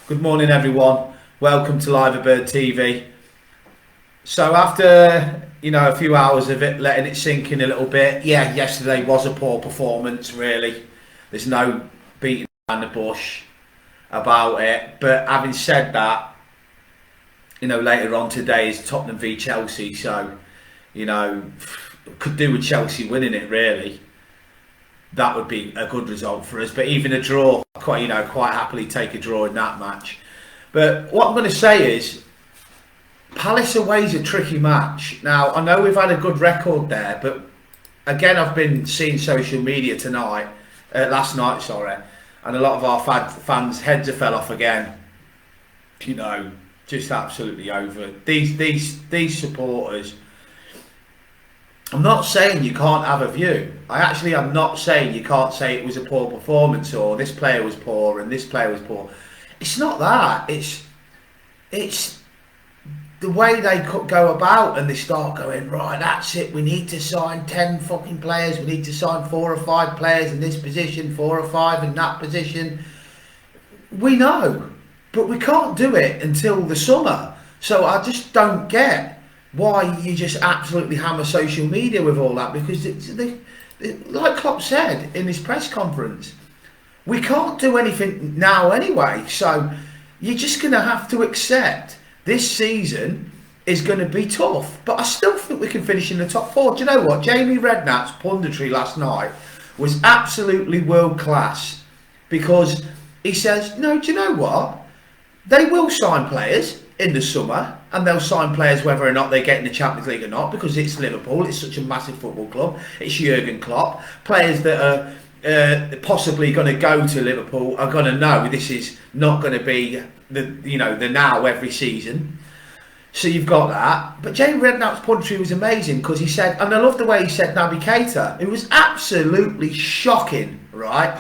Good morning, everyone. Welcome to Liverbird TV. So after a few hours of it, letting it sink in a little bit, yeah, yesterday was a poor performance. Really, there's no beating around the bush about it. But having said that, later on today is Tottenham v Chelsea, so could do with Chelsea winning it. Really, that would be a good result for us. But even a draw, quite happily take a draw in that match. But what I'm going to say is, Palace away is a tricky match. Now, I know we've had a good record there, but again, I've been seeing social media last night, and a lot of our fans' heads have fell off again. Just absolutely over these supporters. I'm not saying you can't have a view. I'm not saying you can't say it was a poor performance or this player was poor and this player was poor. It's not that. It's the way they go about, and they start going, right, that's it, we need to sign 10 fucking players, we need to sign 4 or 5 players in this position, 4 or 5 in that position. We know, but we can't do it until the summer. So I just don't get why you just absolutely hammer social media with all that, because like Klopp said in his press conference, we can't do anything now anyway, so you're just going to have to accept this season is going to be tough. But I still think we can finish in the top 4. Do you know what? Jamie Redknapp's punditry last night was absolutely world class, because he says, no, do you know what? They will sign players in the summer, and they'll sign players whether or not they get in the Champions League or not, because it's Liverpool, it's such a massive football club, it's Jurgen Klopp. Players that are possibly going to go to Liverpool are going to know this is not going to be the now every season. So you've got that. But Jamie Redknapp's punditry was amazing, because he said, and I love the way he said Naby Keita. It was absolutely shocking, right?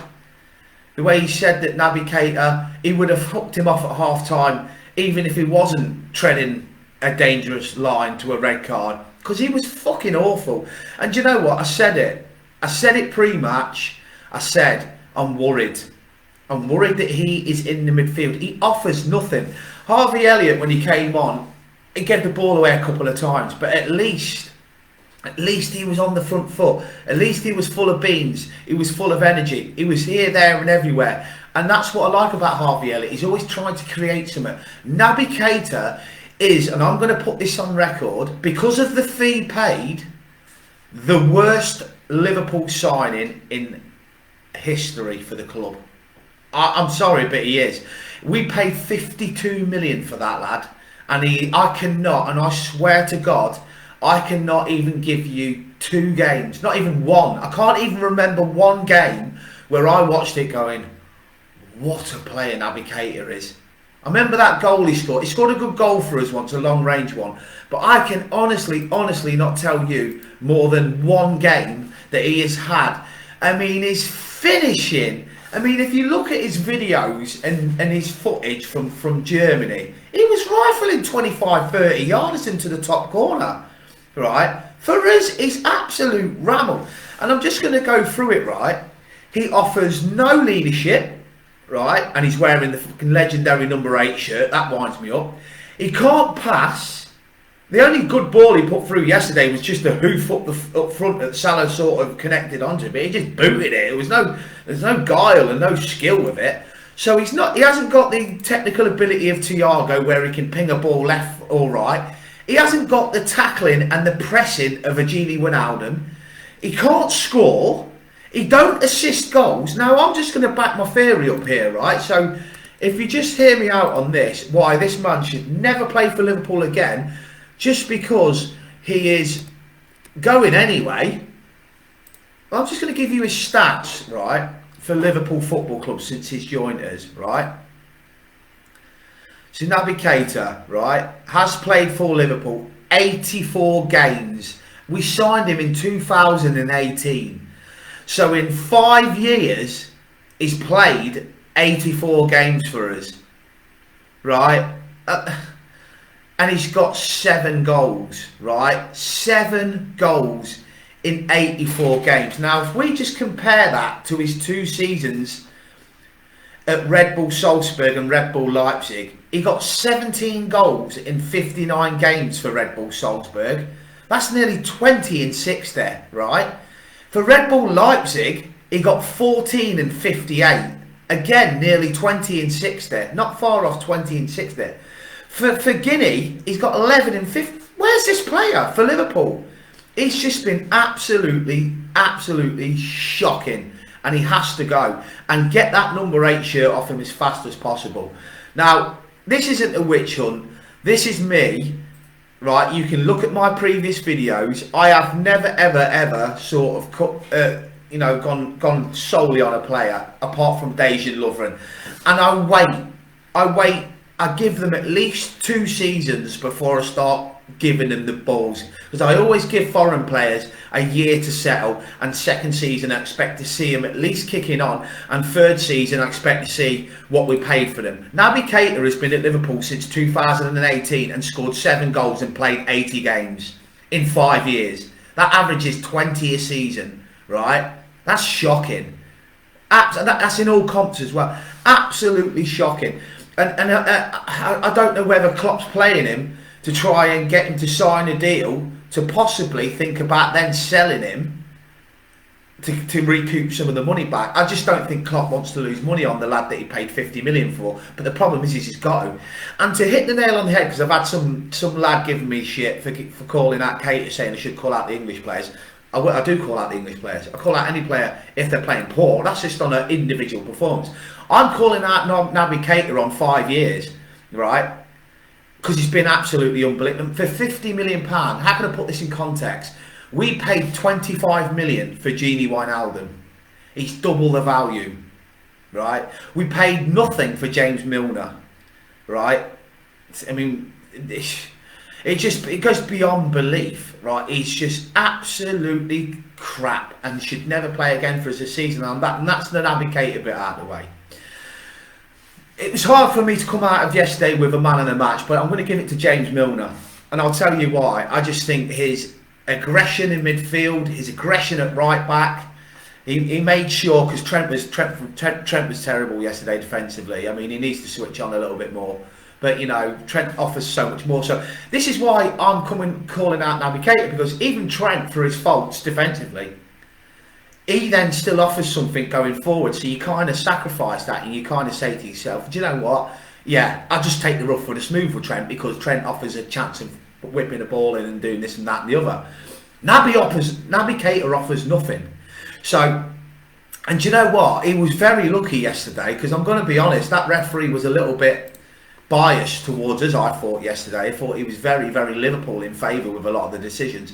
The way he said that Naby Keita, he would have hooked him off at half time even if he wasn't treading a dangerous line to a red card, because he was fucking awful. And you know what? I said it pre-match. I said, I'm worried that he is in the midfield. He offers nothing. Harvey Elliott, when he came on, he gave the ball away a couple of times, but at least he was on the front foot. At least he was full of beans. He was full of energy. He was here, there and everywhere. And that's what I like about Harvey Elliott. He's always trying to create something. Naby Keita is, and I'm going to put this on record, because of the fee paid, the worst Liverpool signing in history for the club. I'm sorry, but he is. We paid 52 million for that lad, and I cannot, and I swear to God, I cannot even give you 2 games, not even one. I can't even remember one game where I watched it going, what a player Naby Keita is. I remember that goal he scored. He scored a good goal for us once, a long range one. But I can honestly not tell you more than one game that he has had. I mean, his finishing. I mean, if you look at his videos and his footage from Germany, he was rifling 25, 30 yards into the top corner. Right? For us, it's absolute ramble. And I'm just going to go through it, right? He offers no leadership, right? And he's wearing the fucking legendary number 8 shirt. That winds me up. He can't pass. The only good ball he put through yesterday was just a hoof up front that Salah sort of connected onto, but he just booted it. There's no guile and no skill with it. So he hasn't got the technical ability of Thiago, where he can ping a ball left or right. He hasn't got the tackling and the pressing of a Gini Wijnaldum. He can't score. He don't assist goals. Now, I'm just going to back my theory up here, right? So, if you just hear me out on this, why this man should never play for Liverpool again, just because he is going anyway. I'm just going to give you his stats, right, for Liverpool Football Club since he's joined us, right? So Naby Keita, right, has played for Liverpool 84 games. We signed him in 2018. So in 5 years, he's played 84 games for us, right? And he's got 7 goals, right? 7 goals in 84 games. Now, if we just compare that to his 2 seasons at Red Bull Salzburg and Red Bull Leipzig. He got 17 goals in 59 games for Red Bull Salzburg. That's nearly 20 in 6 there, right? For Red Bull Leipzig, he got 14 in 58. Again, nearly 20 in 6 there. Not far off 20 in 6 there. For Guinea, he's got 11 in 50. Where's this player for Liverpool? He's just been absolutely shocking. And he has to go. And get that number 8 shirt off him as fast as possible. Now, this isn't a witch hunt. This is me, right? You can look at my previous videos. I have never, ever sort of gone solely on a player, apart from Dejan Lovren. And I give them at least 2 seasons before I start giving them the balls, because I always give foreign players a year to settle, and second season I expect to see them at least kicking on, and third season I expect to see what we paid for them. Naby Keita has been at Liverpool since 2018 and scored 7 goals and played 80 games in 5 years. That averages 20 a season, right? That's shocking. That's in all comps as well. Absolutely shocking. And I don't know whether Klopp's playing him to try and get him to sign a deal to possibly think about then selling him to recoup some of the money back. I just don't think Klopp wants to lose money on the lad that he paid 50 million for. But the problem is he's got to. And to hit the nail on the head, because I've had some lad giving me shit for calling out Keita, saying I should call out the English players. I do call out the English players. I call out any player if they're playing poor. That's just on an individual performance. I'm calling out Naby Keita on 5 years, right? Because he's been absolutely unbelievable. For £50 million, how can I put this in context? We paid 25 million for Gini Wijnaldum. He's double the value, right? We paid nothing for James Milner, right? I mean, it goes beyond belief, right? He's just absolutely crap and should never play again for us this season. And that's the Naby Keita bit out of the way. It was hard for me to come out of yesterday with a man in the match, but I'm going to give it to James Milner. And I'll tell you why. I just think his aggression in midfield, his aggression at right back, he made sure, because Trent was terrible yesterday defensively. I mean, he needs to switch on a little bit more. But, you know, Trent offers so much more. So this is why I'm calling out Naby Keita, because even Trent, for his faults defensively, he then still offers something going forward. So you kind of sacrifice that and you kind of say to yourself, do you know what? Yeah, I'll just take the rough for the smooth with Trent, because Trent offers a chance of whipping the ball in and doing this and that and the other. Naby Keita offers nothing. So, and do you know what? He was very lucky yesterday, because I'm going to be honest, that referee was a little bit biased towards us, I thought, yesterday. I thought he was very, very Liverpool in favour with a lot of the decisions.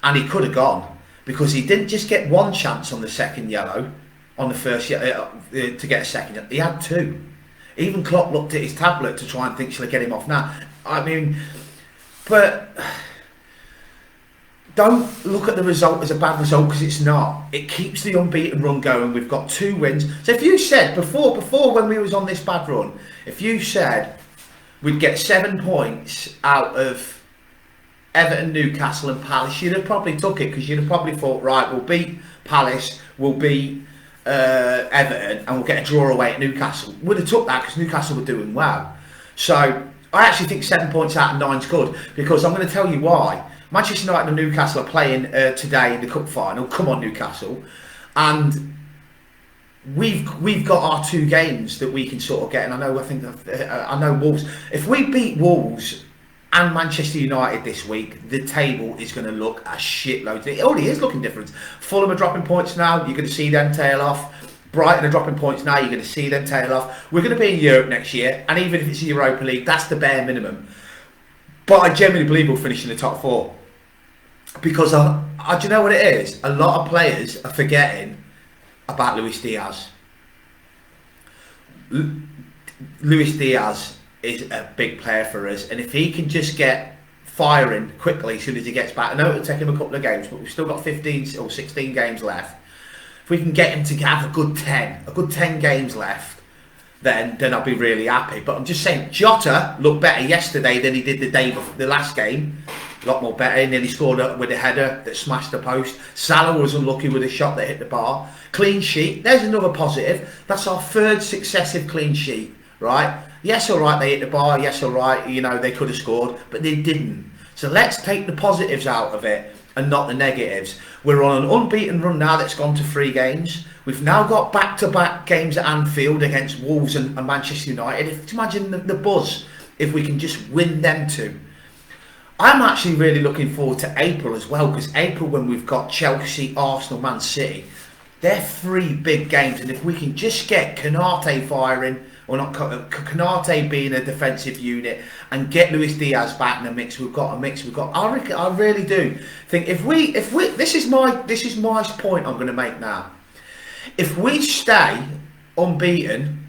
And he could have gone, because he didn't just get 1 chance on the second yellow, on the first to get a second. He had 2. Even Klopp looked at his tablet to try and think, shall I get him off now? I mean, but don't look at the result as a bad result, because it's not. It keeps the unbeaten run going. We've got 2 wins. So if you said before when we was on this bad run, if you said we'd get 7 points out of Everton, Newcastle and Palace, you'd have probably took it, because you'd have probably thought, right, we'll beat Palace, we'll beat Everton, and we'll get a draw away at Newcastle. Would have took that, because Newcastle were doing well. So I actually think 7 points out of 9 is good, because I'm going to tell you why. Manchester United and Newcastle are playing today in the cup final. Come on, Newcastle. And we've got our 2 games that we can sort of get. And I know Wolves. If we beat Wolves and Manchester United this week, the table is going to look a shitload. It already is looking different. Fulham are dropping points now. You're going to see them tail off. Brighton are dropping points now. You're going to see them tail off. We're going to be in Europe next year. And even if it's the Europa League, that's the bare minimum. But I genuinely believe we'll finish in the top 4. Because, do you know what it is? A lot of players are forgetting about Luis Diaz. Luis Diaz is a big player for us, and if he can just get firing quickly as soon as he gets back, I know it'll take him a couple of games, but we've still got 15 or 16 games left. If we can get him to have a good 10 games left, then I'll be really happy. But I'm just saying, Jota looked better yesterday than he did the last game. a lot more better. He nearly scored with a header that smashed the post. Salah was unlucky with a shot that hit the bar. Clean sheet. There's another positive. That's our third successive clean sheet, right? Yes, all right, they hit the bar. Yes, all right, you know, they could have scored, but they didn't. So let's take the positives out of it and not the negatives. We're on an unbeaten run now that's gone to 3 games. We've now got back-to-back games at Anfield against Wolves and Manchester United. Imagine the buzz if we can just win them 2. I'm actually really looking forward to April as well, because April, when we've got Chelsea, Arsenal, Man City, they're 3 big games, and if we can just get Konate firing, or not Konate being a defensive unit, and get Luis Diaz back in the mix, we've got a mix. I really do think if we this is my point I'm going to make now. If we stay unbeaten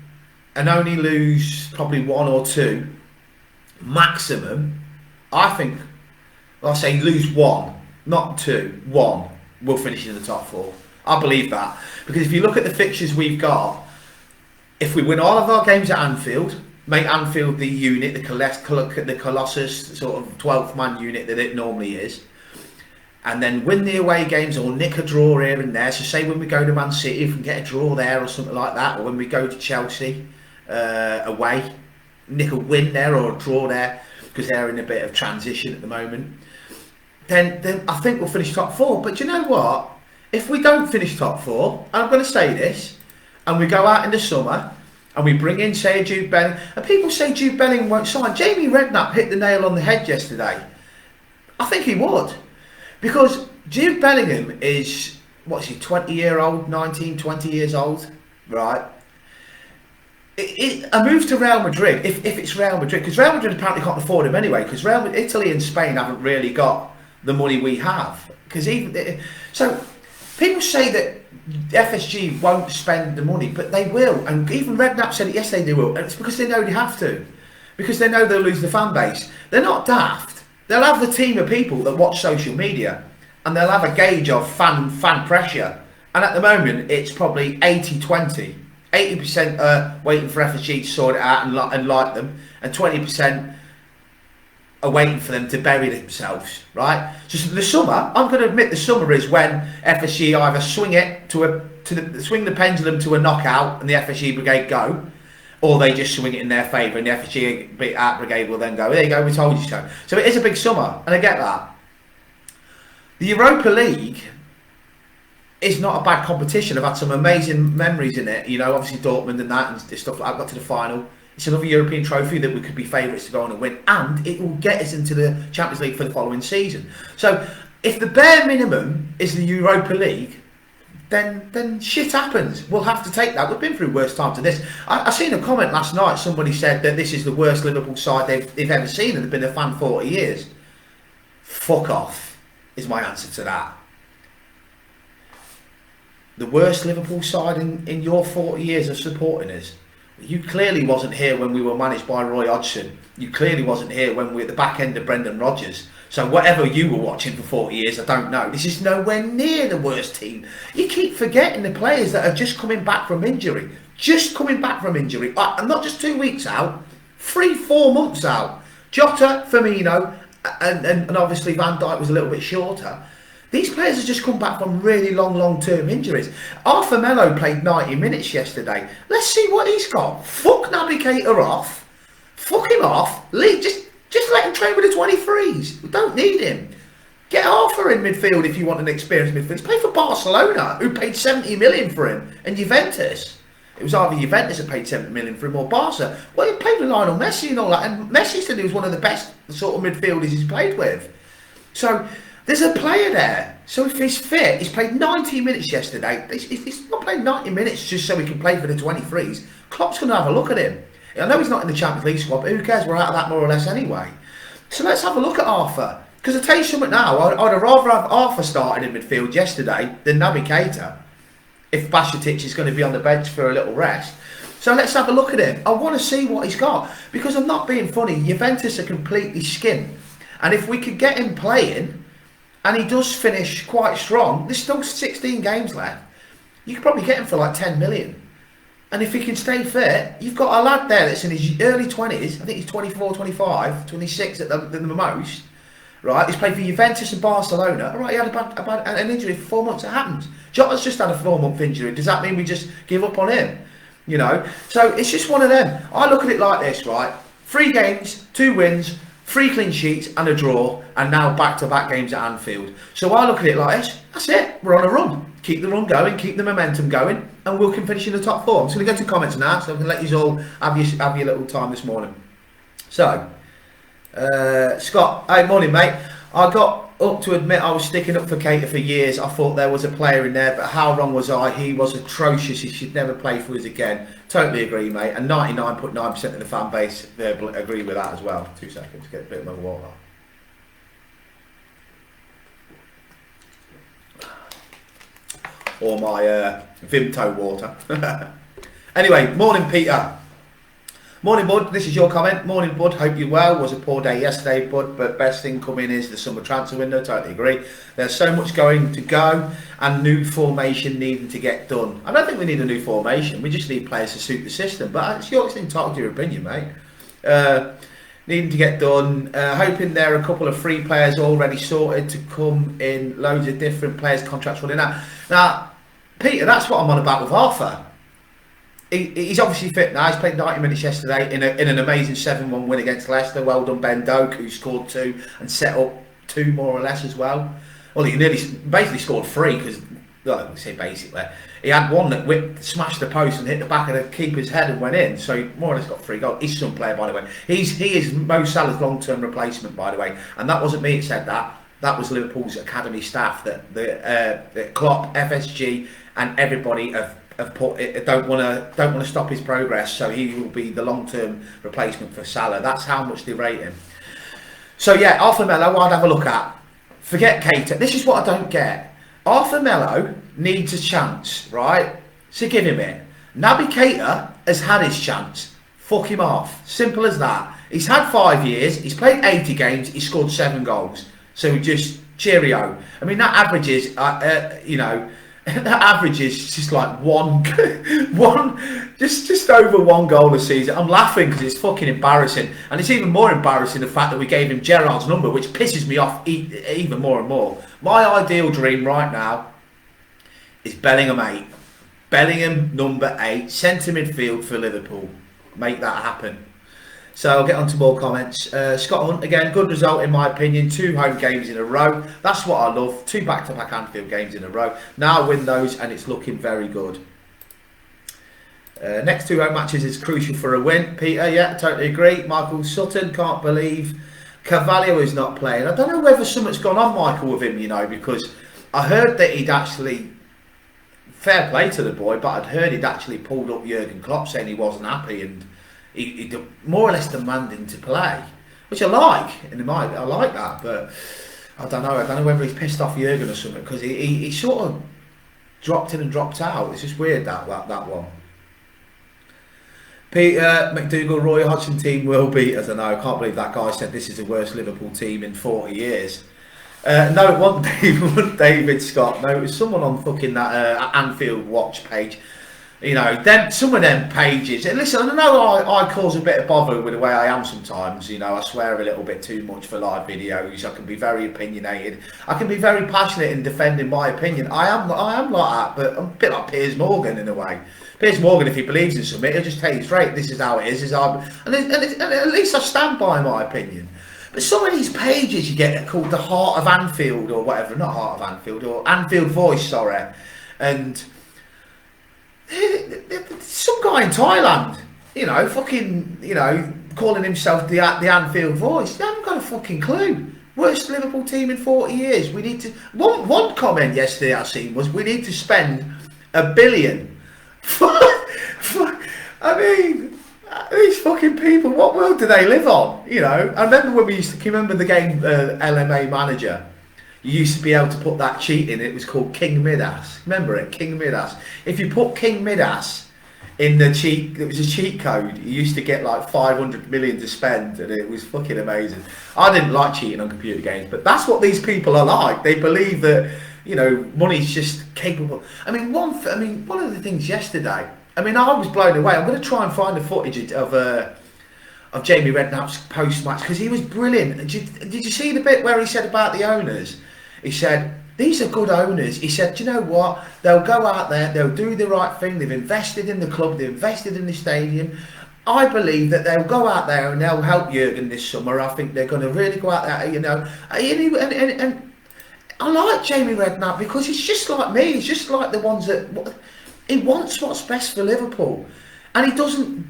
and only lose probably 1 or 2 maximum, I think I'll say lose 1, not 2, 1, we'll finish in the top 4. I believe that, because if you look at the fixtures we've got, if we win all of our games at Anfield, make Anfield the unit, the Colossus sort of 12th man unit that it normally is, and then win the away games or nick a draw here and there. So say when we go to Man City, if we can get a draw there or something like that, or when we go to Chelsea away, nick a win there or a draw there, because they're in a bit of transition at the moment, then I think we'll finish top 4. But you know what? If we don't finish top 4, and I'm going to say this, and we go out in the summer and we bring in, say, Jude Bellingham, and people say Jude Bellingham won't sign. Jamie Redknapp hit the nail on the head yesterday. I think he would, because Jude Bellingham is, what's he, 20-year-old, 19, 20 years old, right? A move to Real Madrid, if it's Real Madrid, because Real Madrid apparently can't afford him anyway, because Italy and Spain haven't really got the money we have. So people say that FSG won't spend the money, but they will, and even Redknapp said it yesterday they will, and it's because they know they have to, because they know they'll lose the fan base. They're not daft. They'll have the team of people that watch social media, and they'll have a gauge of fan pressure, and at the moment it's probably 80-20. 80% are waiting for FSG to sort it out and like them, and 20% are waiting for them to bury themselves, right? So the summer, I'm going to admit, the summer is when FSG either swing it swing the pendulum to a knockout and the FSG brigade go, or they just swing it in their favour and the FSG brigade will then go, there you go, we told you so. So it is a big summer, and I get that. The Europa League is not a bad competition. I've had some amazing memories in it, you know, obviously Dortmund and that and stuff like that. I got to the final. It's another European trophy that we could be favourites to go on and win, and it will get us into the Champions League for the following season. So if the bare minimum is the Europa League, then shit happens. We'll have to take that. We've been through worse times than this. I seen a comment last night, somebody said that this is the worst Liverpool side they've ever seen, and they've been a fan 40 years. Fuck off is my answer to that. The worst Liverpool side in your 40 years of supporting us. You clearly wasn't here when we were managed by Roy Hodgson. You clearly wasn't here when we were at the back end of Brendan Rodgers. So whatever you were watching for 40 years, I don't know. This is nowhere near the worst team. You keep forgetting the players that are just coming back from injury. Just coming back from injury. And not just 2 weeks out, 3-4 months out. Jota, Firmino, and obviously Van Dijk was a little bit shorter. These players have just come back from really long-term injuries. Arthur Melo played 90 minutes yesterday. Let's see what he's got. Fuck Naby Keita off. Fuck him off. Just let him train with the 23s. We don't need him. Get Arthur in midfield if you want an experienced midfielder. He's played for Barcelona, who paid 70 million for him, and Juventus. It was either Juventus that paid 70 million for him or Barca. Well, he played with Lionel Messi and all that, and Messi said he was one of the best sort of midfielders he's played with. So there's a player there. So if he's fit, he's played 90 minutes yesterday. He's not playing 90 minutes just so he can play for the 23s. Klopp's going to have a look at him. I know he's not in the Champions League squad, but who cares? We're out of that more or less anyway. So let's have a look at Arthur. Because I tell you something now, I'd rather have Arthur started in midfield yesterday than Naby Keita, if Bajcetic is going to be on the bench for a little rest. So let's have a look at him. I want to see what he's got. Because I'm not being funny, Juventus are completely skint. And if we could get him playing, and he does finish quite strong, there's still 16 games left, you could probably get him for like 10 million. And if he can stay fit, you've got a lad there that's in his early 20s, I think he's 24, 25, 26 at the most, right? He's played for Juventus and Barcelona. All right, he had an injury for 4 months. It happens. Jota's just had a 4-month injury. Does that mean we just give up on him? You know? So it's just one of them. I look at it like this, right? 3 games, 2 wins, 3 clean sheets and a draw, and now back-to-back games at Anfield. So I look at it like this. That's it. We're on a run. Keep the run going, keep the momentum going, and we can finish in the top 4. I'm just going to go to comments now, so I can let you all have your little time this morning. So, Scott, hey, morning, mate. I got up to admit I was sticking up for Keita for years. I thought there was a player in there, but how wrong was I? He was atrocious. He should never play for us again. Totally agree, mate. And 99.9% of the fan base agree with that as well. 2 seconds, get a bit of my water. Or my Vimto water. Anyway, morning, Peter. Morning, bud. This is your comment. Morning, bud. Hope you're well. Was a poor day yesterday, bud, but best thing coming is the summer transfer window. Totally agree. There's so much going to go and new formation needing to get done. I don't think we need a new formation. We just need players to suit the system. But it's your entitled to your opinion, mate. Needing to get done. Hoping there are a couple of free players already sorted to come in. Loads of different players' contracts running out. Now, Peter, that's what I'm on about with Arthur. He's obviously fit now. He's played 90 minutes yesterday in an amazing 7-1 win against Leicester. Well done, Ben Doak, who scored 2 and set up 2 more or less as well. Well, he basically scored 3 because, well, I say basically, he had one that smashed the post and hit the back of the keeper's head and went in. So he more or less got 3 goals. He's some player, by the way. He is Mo Salah's long-term replacement, by the way. And that wasn't me that said that. That was Liverpool's academy staff that the Klopp, FSG, and everybody have put. Don't want to stop his progress. So he will be the long-term replacement for Salah. That's how much they rate him. So yeah, Arthur Melo, I'd have a look at. Forget Keita. This is what I don't get. Arthur Melo needs a chance, right? So give him it. Naby Keita has had his chance. Fuck him off. Simple as that. He's had 5 years. He's played 80 games. He's scored 7 goals. So just cheerio. I mean, that averages, that averages just like just over 1 goal a season. I'm laughing because it's fucking embarrassing. And it's even more embarrassing the fact that we gave him Gerrard's number, which pisses me off even more and more. My ideal dream right now is Bellingham 8. Bellingham number 8, centre midfield for Liverpool. Make that happen. So I'll get on to more comments. Scott Hunt, again, good result in my opinion. 2 home games in a row. That's what I love. 2 back-to-back Anfield games in a row. Now I win those and it's looking very good. Next 2 home matches is crucial for a win. Peter, yeah, totally agree. Michael Sutton, can't believe Carvalho is not playing. I don't know whether something's gone on, Michael, with him, because I heard that he'd actually, fair play to the boy, but I'd heard he'd actually pulled up Jurgen Klopp saying he wasn't happy and he more or less demanding to play, which I like. I like that, but I don't know whether he's pissed off Jurgen or something, because he sort of dropped in and dropped out. It's just weird that one. Peter McDougall, Roy Hodgson team will beat us. I know, I can't believe that guy said this is the worst Liverpool team in 40 years. No, it wasn't David Scott. No, it was someone on fucking that Anfield Watch page. Some of them pages. And listen, I know I cause a bit of bother with the way I am sometimes. I swear a little bit too much for live videos. I can be very opinionated. I can be very passionate in defending my opinion. I am like that, but I'm a bit like Piers Morgan in a way. Piers Morgan, if he believes in something, he'll just tell you straight, this is how it is. And at least I stand by my opinion. But some of these pages you get called the Heart of Anfield or whatever, not Heart of Anfield, or Anfield Voice, sorry. And some guy in Thailand, calling himself the Anfield Voice. They haven't got a fucking clue. Worst Liverpool team in 40 years. We need to. One comment yesterday I seen was we need to spend $1 billion. I mean, these fucking people. What world do they live on? I remember when we used to. Can you remember the game LMA Manager? You used to be able to put that cheat in. It was called King Midas. Remember it? King Midas. If you put King Midas in the cheat, it was a cheat code. You used to get like 500 million to spend, and it was fucking amazing. I didn't like cheating on computer games, but that's what these people are like. They believe that money's just capable. I mean, one of the things yesterday. I mean, I was blown away. I'm going to try and find the footage of of Jamie Redknapp's post-match, because he was brilliant. Did you see the bit where he said about the owners? He said, these are good owners. He said, do you know what? They'll go out there, they'll do the right thing. They've invested in the club, they've invested in the stadium. I believe that they'll go out there and they'll help Jurgen this summer. I think they're going to really go out there, you know. And I like Jamie Redknapp because he's just like me. He's just like the ones that... He wants what's best for Liverpool. And he doesn't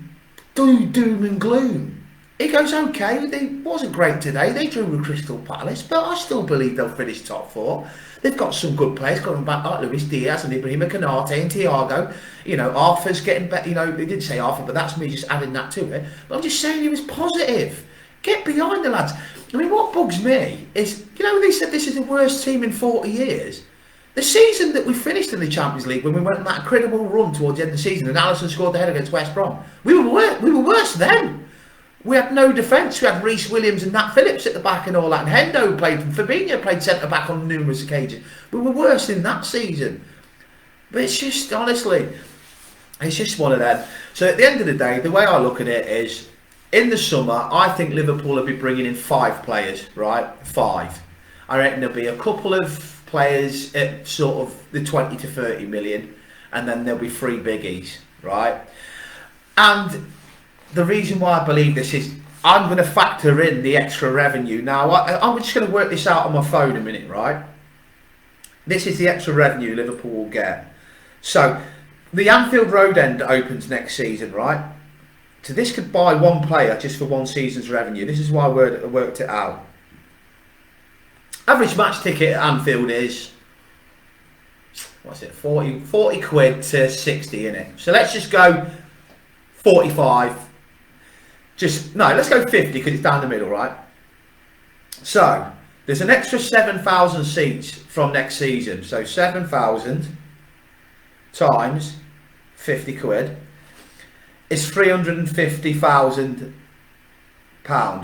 do doom and gloom. He goes, okay, they wasn't great today. They drew with Crystal Palace, but I still believe they'll finish top 4. They've got some good players coming back like Luis Diaz and Ibrahima Konate and Thiago. You know, Arthur's getting better. You know, they didn't say Arthur, but that's me just adding that to it. But I'm just saying he was positive. Get behind the lads. I mean, what bugs me is, you know, they said this is the worst team in 40 years. The season that we finished in the Champions League, when we went on that incredible run towards the end of the season and Alisson scored the header against West Brom, we were worse then. We had no defence. We had Reece Williams and Nat Phillips at the back and all that. And Hendo played, and Fabinho played centre-back on numerous occasions. We were worse in that season. But it's just, honestly, it's just one of them. So at the end of the day, the way I look at it is, in the summer, I think Liverpool will be bringing in 5 players, right? 5. I reckon there'll be a couple of players at sort of the 20 to 30 million, and then there'll be 3 biggies, right? And the reason why I believe this is I'm going to factor in the extra revenue. Now, I'm just going to work this out on my phone a minute, right? This is the extra revenue Liverpool will get. So, the Anfield Road end opens next season, right? So this could buy 1 player just for 1 season's revenue. This is why I worked it out. Average match ticket at Anfield is, what's it, 40 quid to 60, innit? So let's just go 45. Let's go 50 because it's down the middle, right? So, there's an extra 7,000 seats from next season. So 7,000 times 50 quid is £350,000,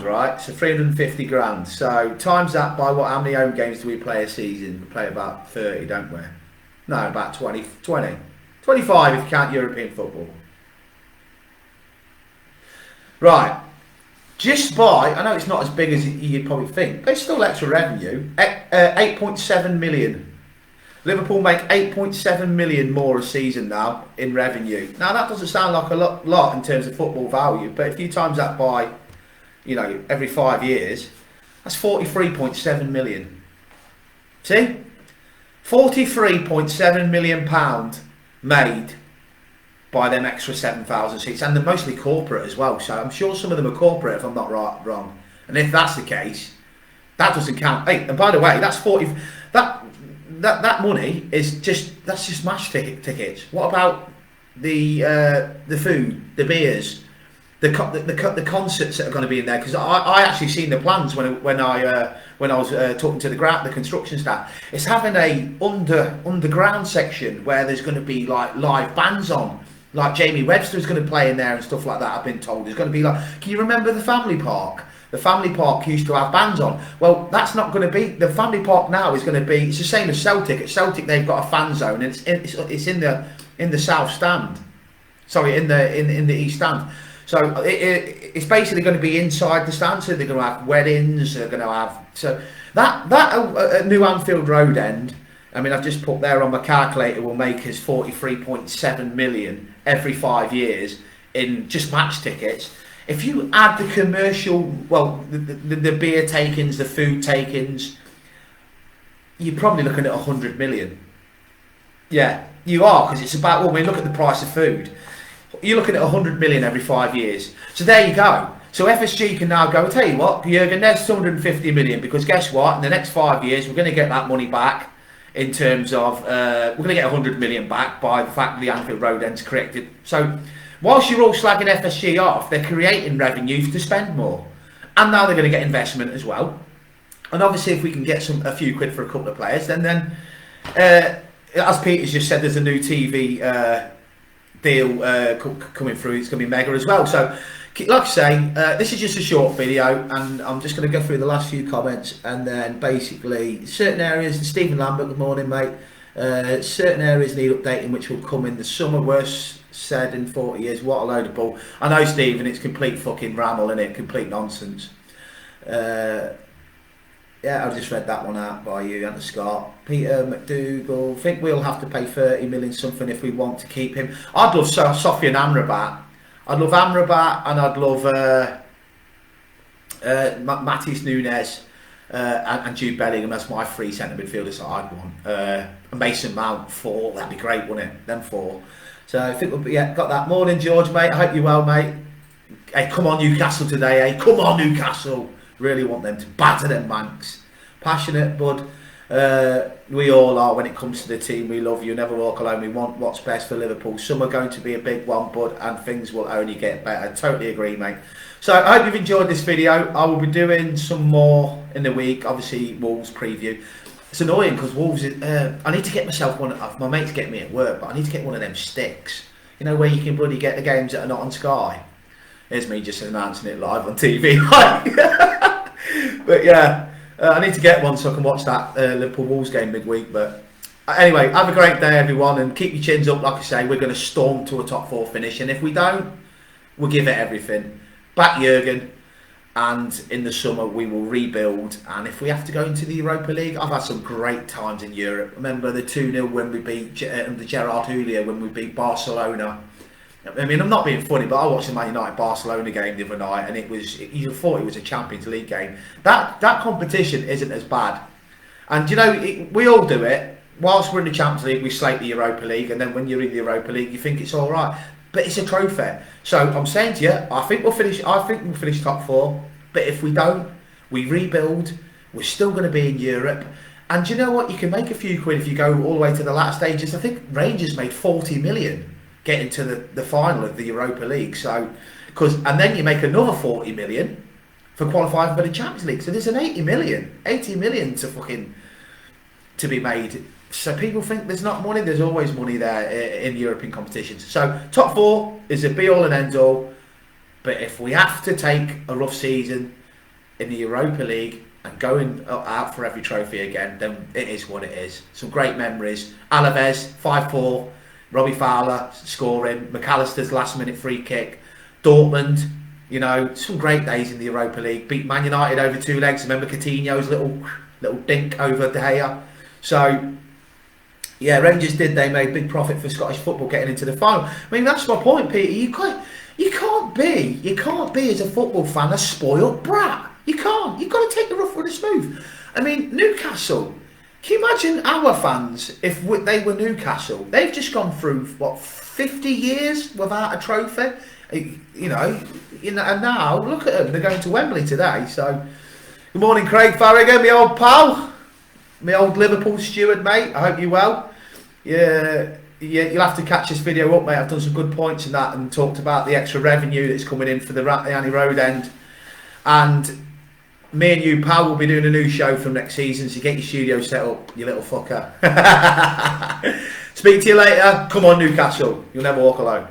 right? So 350 grand. So times that by how many home games do we play a season? We play about 30, don't we? No, about 20. 25 if you count European football. Right. Just by, I know it's not as big as you'd probably think, but it's still extra revenue. 8.7 million. Liverpool make 8.7 million more a season now in revenue. Now that doesn't sound like a lot in terms of football value, but if you times that by, you know, every 5 years, that's 43.7 million. See? 43.7 million pound made by them extra 7,000 seats, and they're mostly corporate as well, so I'm sure some of them are corporate if I'm not wrong. And if that's the case, that doesn't count. Hey, and by the way, that's 40. That money is just match tickets. What about the food, the beers, the concerts that are going to be in there? Because I actually seen the plans when I was talking to the construction staff. It's having a underground section where there's going to be like live bands on. Like Jamie Webster's going to play in there and stuff like that, I've been told. There's going to be like, can you remember the Family Park? The Family Park used to have bands on. Well, that's not going to be, the Family Park now is going to be, it's the same as Celtic. At Celtic they've got a fan zone, and it's in the south stand. Sorry, in the east stand. So it's basically going to be inside the stand, so they're going to have weddings, they're going to have, so that new Anfield Road end, I mean, I've just put there on my calculator, will make us 43.7 million every 5 years in just match tickets. If you add the commercial, well, the beer takings, the food takings, you're probably looking at 100 million. Yeah, you are, because it's about, well, when you look at the price of food, you're looking at 100 million every 5 years. So there you go. So FSG can now go, I'll tell you what, Jurgen, there's 250 million, because guess what? In the next 5 years, we're going to get that money back. In terms of, we're going to get 100 million back by the fact that the Anfield Road end's corrected. So, whilst you're all slagging FSG off, they're creating revenue to spend more. And now they're going to get investment as well. And obviously, if we can get a few quid for a couple of players, then as Peter's just said, there's a new TV deal coming through. It's going to be mega as well. So, like I say, this is just a short video, and I'm just going to go through the last few comments, and then basically certain areas. Stephen Lambert, good morning, mate. Certain areas need updating, which will come in the summer. Worse said in 40 years. What a load of bull. I know, Stephen, it's complete fucking ramble, isn't it? Complete nonsense. Yeah, I just read that one out by you, Anna Scott. Peter McDougall, think we'll have to pay 30 million something if we want to keep him. I'd love Sofian Amrabat. I'd love Amrabat, and I'd love Matheus Nunes and Jude Bellingham. That's my three centre midfielders that I'd want. Mason Mount, 4. That'd be great, wouldn't it? Them 4. So I think we'll be, yeah, got that. Morning, George, mate. I hope you're well, mate. Hey, come on, Newcastle today, eh? Come on, Newcastle. Really want them to batter them Manx. Passionate, bud. We all are when it comes to the team. We love you. Never walk alone. We want what's best for Liverpool. Summer going to be a big one, bud, and things will only get better. Totally agree, mate. So I hope you've enjoyed this video. I will be doing some more in the week. Obviously, Wolves preview. It's annoying because Wolves. I need to get myself one. My mates get me at work, but I need to get one of them sticks. You know where you can bloody get the games that are not on Sky. Here's me just announcing it live on TV. But yeah, I need to get one so I can watch that Liverpool Wolves game midweek. But anyway, have a great day, everyone, and keep your chins up. Like I say, we're going to storm to a top 4 finish, and if we don't, we'll give it everything. Back Jurgen, and in the summer we will rebuild. And if we have to go into the Europa League, I've had some great times in Europe. Remember the 2-0 when we beat the Gerard Houllier when we beat Barcelona. I mean, I'm not being funny, but I watched the Man United Barcelona game the other night, and you thought it was a Champions League game. That competition isn't as bad, and you know we all do it. Whilst we're in the Champions League, we slate the Europa League, and then when you're in the Europa League, you think it's all right, but it's a trophy. So I'm saying to you, I think we'll finish top 4, but if we don't, we rebuild. We're still going to be in Europe, and you know what? You can make a few quid if you go all the way to the latter stages. I think Rangers made 40 million. Getting to the final of the Europa League, so and then you make another 40 million for qualifying for the Champions League. So there's an 80 million to be made. So people think there's not money. There's always money there in European competitions. So top 4 is a be all and end all. But if we have to take a rough season in the Europa League and going out for every trophy again, then it is what it is. Some great memories. Alaves 5-4. Robbie Fowler scoring, McAllister's last minute free kick, Dortmund, you know, some great days in the Europa League. Beat Man United over 2 legs. Remember Coutinho's little dink over De Gea. So yeah, Rangers they made big profit for Scottish football getting into the final. I mean, that's my point, Peter. You can't be as a football fan a spoiled brat. You can't. You've got to take the rough with the smooth. I mean, Newcastle. Can you imagine our fans if they were Newcastle? They've just gone through, 50 years without a trophy? You know, and now, look at them. They're going to Wembley today. So, good morning, Craig Farragut, my old pal. My old Liverpool steward, mate. I hope you're well. Yeah, you'll have to catch this video up, mate. I've done some good points in that and talked about the extra revenue that's coming in for the Annie Road end. And me and you, pal, will be doing a new show from next season, so get your studio set up, you little fucker. Speak to you later. Come on, Newcastle. You'll never walk alone.